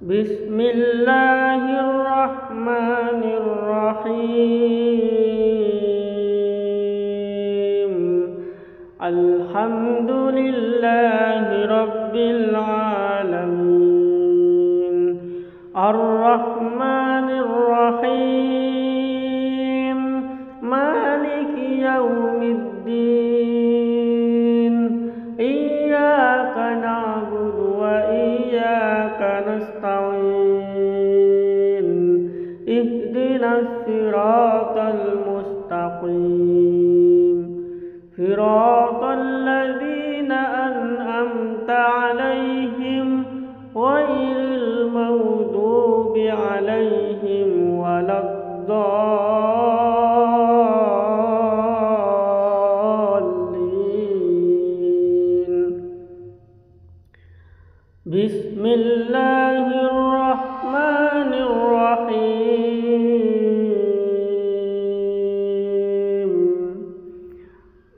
بسم الله الرحمن الرحيم. الحمد لله رب العالمين الرحمن الرحيم مالك يوم الدين إياك نعبد وإياك نستعين اهدنا الصراط المستقيم صراط الذين أنعمت عليهم غير المغضوب عليهم ولا الضالين. بسم الله الرحمن الرحيم.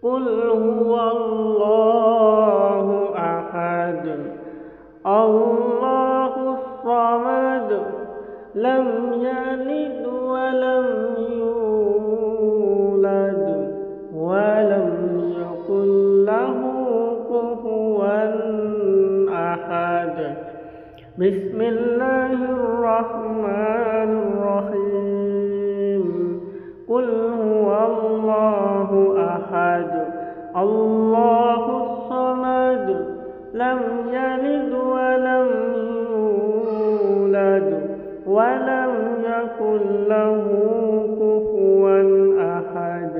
قل هو الله أحد الله الصمد لم يلد ولم يولد ولم يكن له كفوا أحد. بسم الله الرحمن الرحيم. قل هو الله أحد الله الصمد لم يلد ولم يولد ولم يكن له كفوا أحد.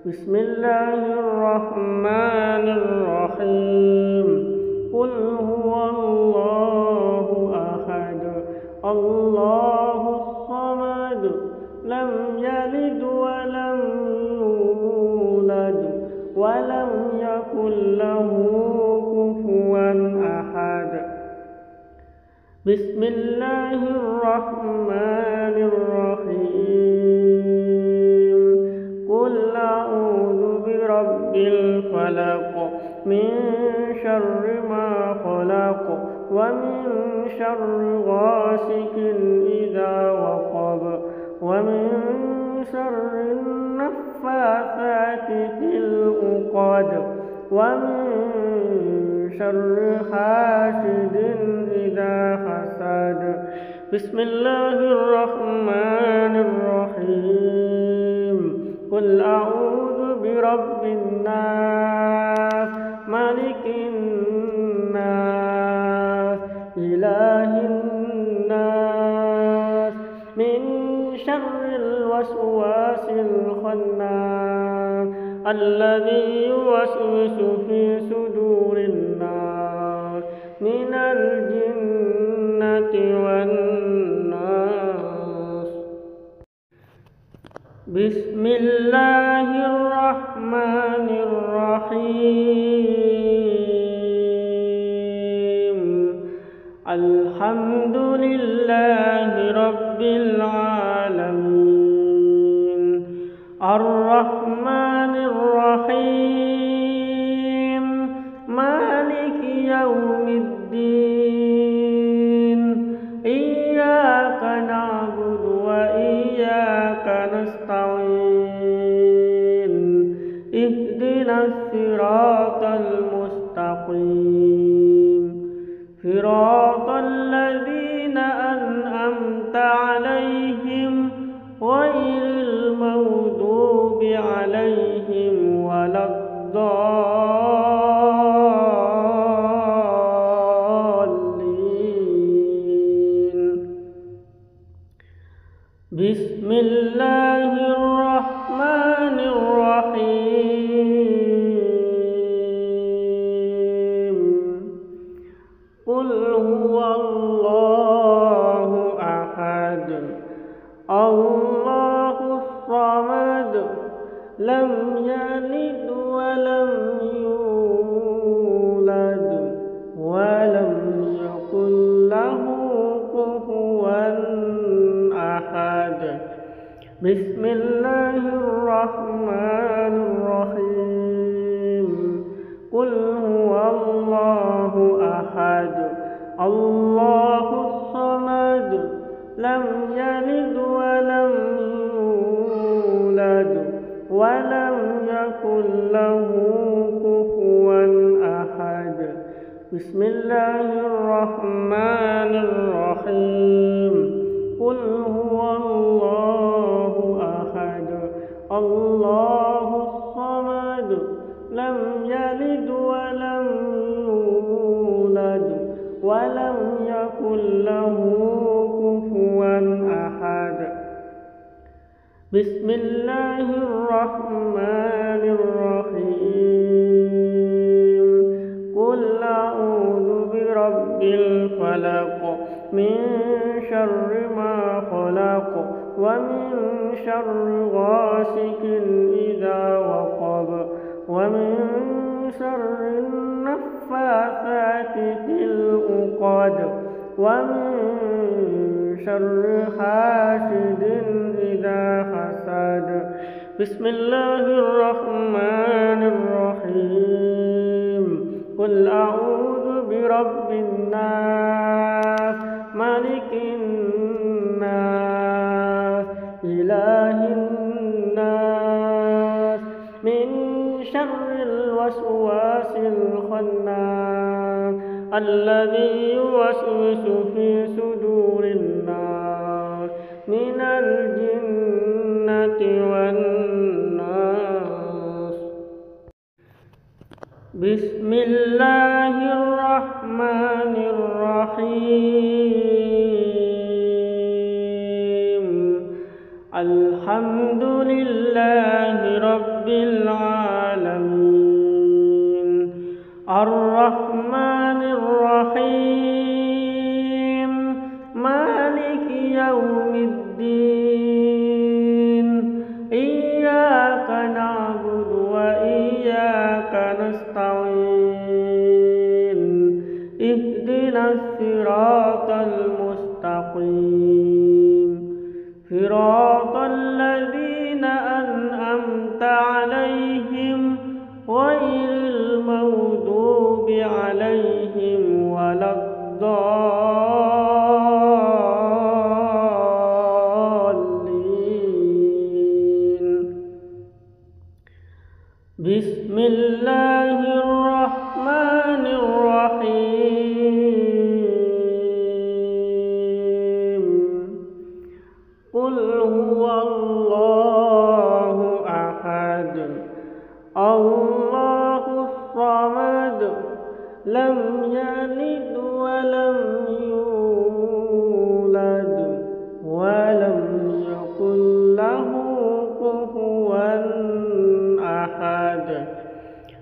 بسم الله الرحمن الرحيم. قل هو الله أحد الله الصمد لم يلد ولم يولد ولم يكن له كفوا أحد. بسم الله الرحمن الرحيم. قل أعوذ برب الفلق من شر ما خلق ومن شر غاسق إذا وقب ومن شر النفاثات في العقد ومن شر حاسد إذا حسد. بسم الله الرحمن الرحيم. قل أعوذ برب الناس ملك الناس إله الناس من شر الوسواس الخناس الذي يوسوس في صدور الناس من الجنة والناس. بسم الله الرحمن الرحيم. الحمد لله رب العالمين الرحمن الرحيم مالك يوم الدين إياك نعبد وإياك نستعين اهدنا الصراط المستقيم صراط الذين أنعمت عليهم غير المغضوب عليهم ولا الضالين. بسم الله الرحمن الرحيم. قل هو الله أحد الله الصمد لم يلد ولم يولد ولم يكن له كفوا أحد. بسم الله الرحمن الرحيم. قل هو الله أحد الله الصمد لم يلد ولم يولد ولم يكن له كفوا أحد. بسم الله الرحمن الرحيم. قل هو الله أحد الله الصمد لم يلد ولم يولد ولم يكن له كفوا أحد. بسم الله الرحمن الرحيم. قل أعوذ برب الفلق من شر ما خلق ومن شر غاسق إذا وقب ومن شر النفاثات في العقد ومن شر حاسد إذا حسد. بسم الله الرحمن الرحيم. قل أعوذ برب الناس ملك الناس إله الناس من شر الوسواس الخناس الذي يوسوس في صدور الناس من الجنة والناس. بسم الله الرحمن الرحيم. الحمد لله رب العالمين الرحمن الرحيم مالك يوم الدين إياك نعبد وإياك نستعين اهدنا الصراط المستقيم صراط الذين أنعمت عليهم غير المغضوب عليهم ولا الضالين. بسم الله الرحمن الرحيم. قل هو الله أحد الله الصمد لم يلد ولم يولد ولم يكن له كفوا أحد.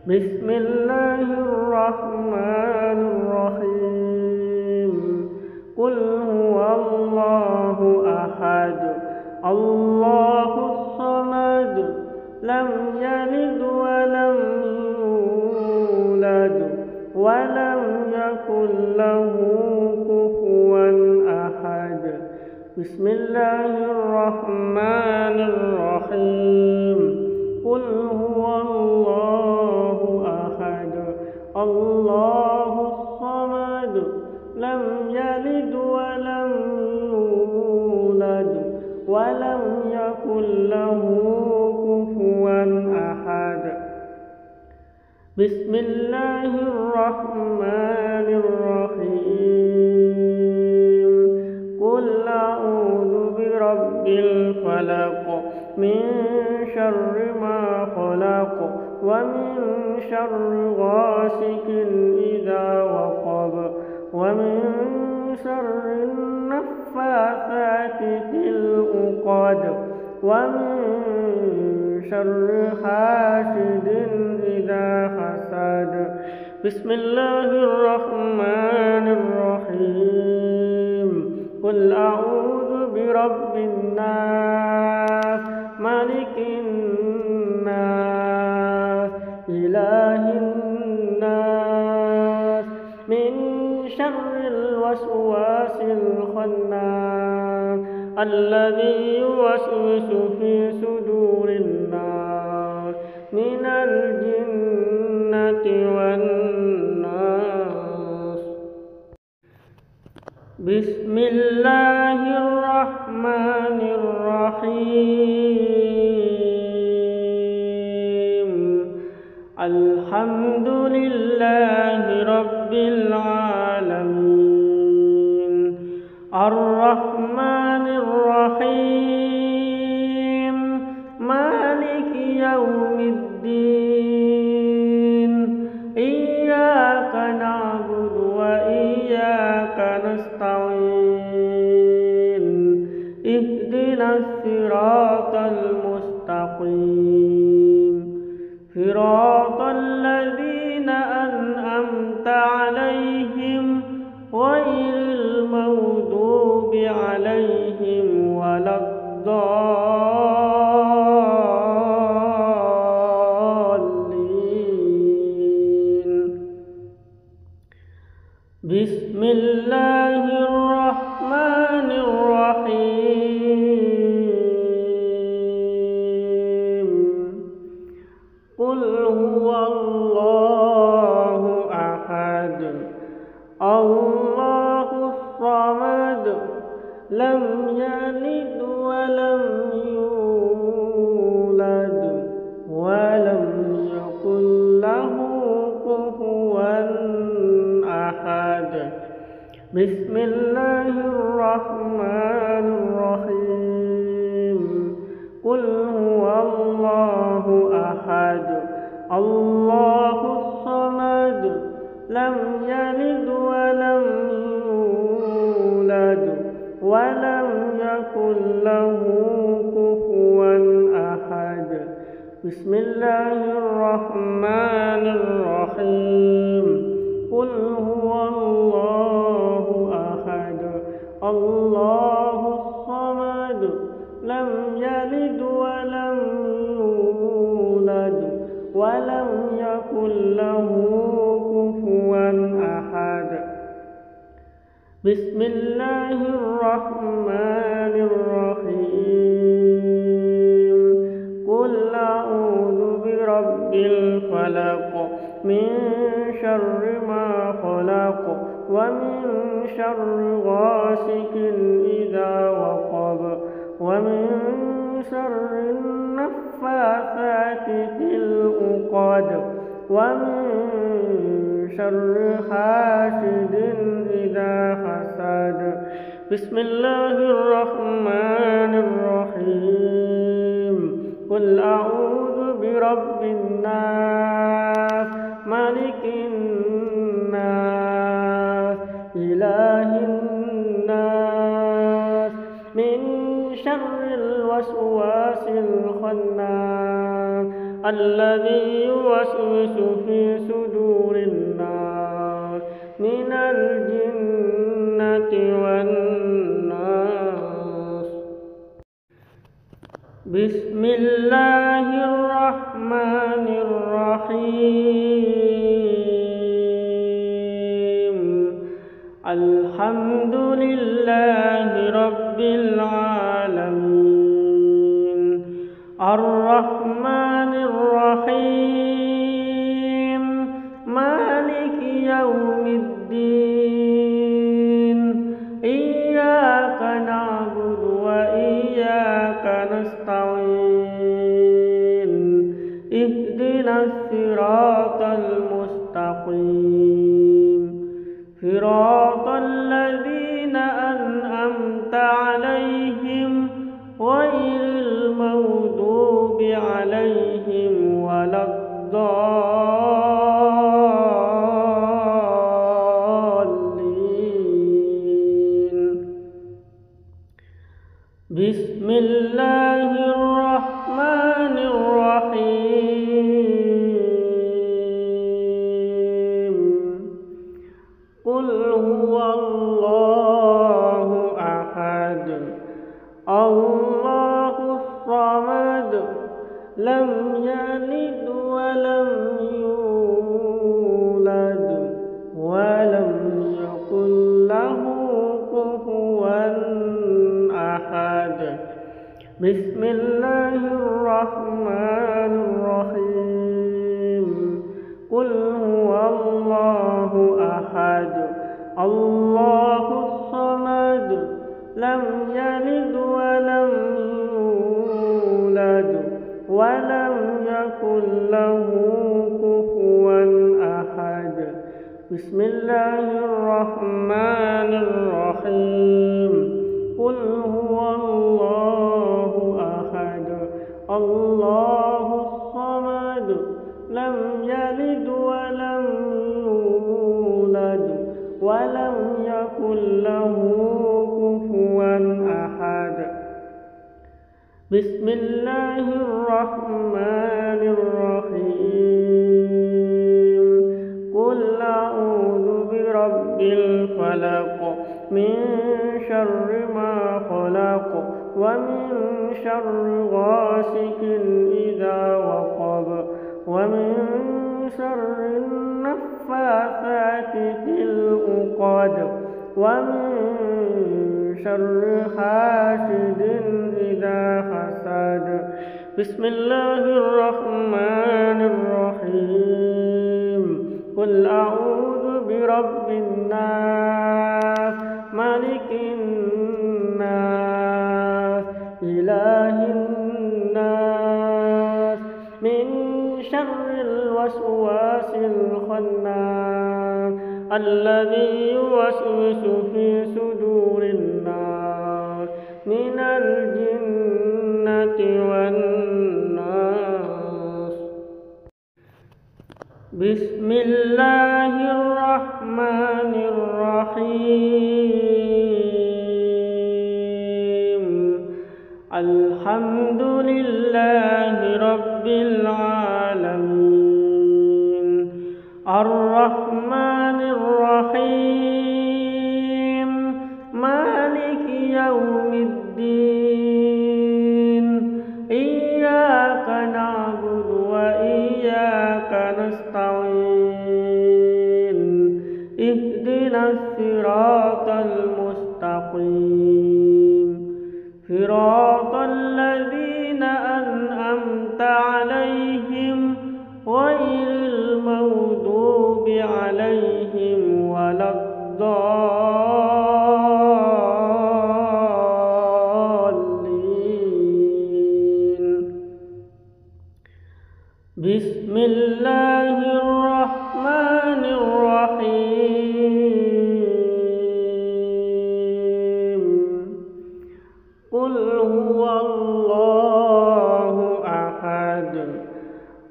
بسم الله الرحمن الرحيم. قل هو الله أحد الله الصمد لم يلد ولم يولد ولم يكن له كفوا أحد. بسم الله الرحمن الرحيم. قل هو الله أحد الله الصمد لم يلد ولم يولد ولم يكن له كفوا أحد. بسم الله الرحمن الرحيم. قل أعوذ برب الفلق من شر ما خلق ومن شر غاسق إذا وقب ومن شر النفاثات في العقد ومن شر حاسد إذا حسد. بسم الله الرحمن الرحيم. قل أعوذ برب الناس ملك الناس إله الناس من شر الوسواس الخناس الذي يوسوس في صدور الناس من الجنة والناس. بسم الله الرحمن الرحيم الحمد لله رب العالمين الرحمن الرحيم مالك يوم الدين إياك نعبد وإياك نستعين اهدنا الصراط المستقيم صراط الذين أنعمت عليهم غير المغضوب عليهم ولا الضالين بسم الله الرحمن الرحيم قل هو الله أحد الله الصمد لم يلد ولم يولد ولم يكن له كفوا أحد بسم الله الرحمن الرحيم قل هو الله أحد الله الصمد لم يلد ولم يولد ولم يكن له كفوا أحد بسم الله الرحمن الرحيم قل هو الله أحد الله الصمد لم يلد ولم يولد ولم يكن له كفوا أحد بسم الله الرحمن الرحيم قل أعوذ برب الفلق من شر ما خلق ومن شر غاسق إذا وقب ومن شر النفاثات في العقد ومن شر حاسد إذا حسد بسم الله الرحمن الرحيم قل أعوذ برب الناس ملك الناس إله الناس من شر الوسواس الخناس الذي يوسوس في صدور الناس من الجنة والناس بسم الله الرحمن الرحيم الحمد لله رب العالمين الرحمن الرحيم مالك يوم الدين إياك نعبد وإياك نستعين اهدنا الصراط المستقيم صراط الذين أنعمت عليهم غير المغضوب عليهم ولا الضالين بسم الله الرحمن الرحيم قل هو الله أحد الله الصمد لم يلد ولم يولد ولم يكن له كفوا أحد بسم الله الرحمن الرحيم قل هو الله أحد الله الصمد بسم الله الرحمن الرحيم قل هو الله أحد الله الصمد لم يلد ولم يولد ولم يكن له كفوا أحد بسم الله الرحمن الرحيم قل أعوذ برب الفلق من شر ما خلق ومن شر غاسق إذا وقب ومن شر النفاثات في العقد ومن شر حاسد إذا حسد بسم الله الرحمن الرحيم قل أعوذ برب الناس ملك الناس إله الناس من شر الوسواس الخناس الذي يوسوس في صدور الناس من الجنة والناس بسم الله الرحمن الرحيم الحمد لله رب العالمين الرحمن الرحيم مالك يوم الدين إياك نعبد وإياك نستعين اهدنا الصراط المستقيم صراط الذين أنعمت عليهم غير المغضوب عليهم ولا الضالين بسم الله الرحمن الرحيم قل هو الله أحد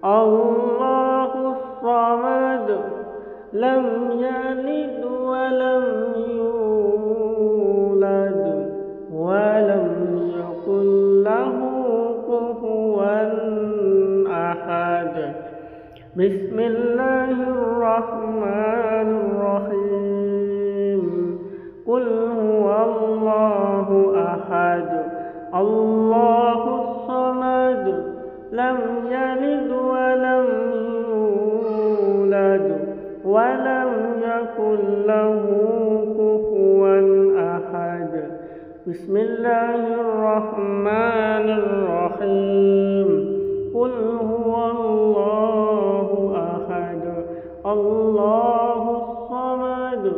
الله الصمد لم يلد ولم يولد ولم يكن له كفوا أحد بسم الله الرحمن الرحيم قل هو الله أحد الله الصمد لم يلد ولم يولد ولم يكن له كفوا أحد بسم الله الرحمن الرحيم قل هو الله أحد الله الصمد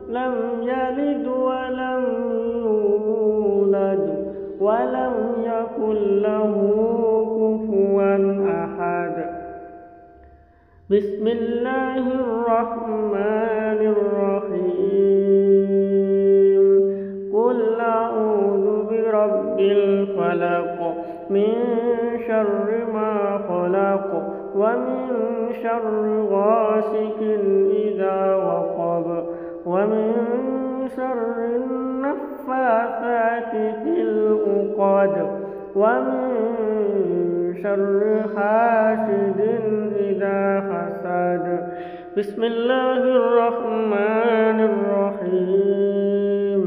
لم يلد ولم يولد ولم يكن له كفوا أحد بسم الله الرحمن الرحيم قل أعوذ برب الفلق من شر ما خلق ومن شر غاسق إذا وقب ومن شر النفاثات في العقد ومن شر حاسد إذا حسد بسم الله الرحمن الرحيم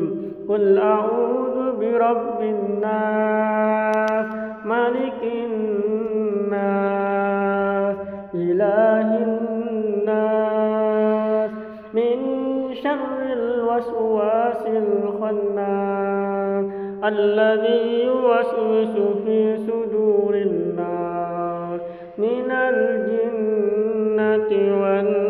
قل أعوذ برب الناس ملك الناس إله الناس من شر الوسواس الخناس الذي يوسوس في صدور الناس من الجنة والناس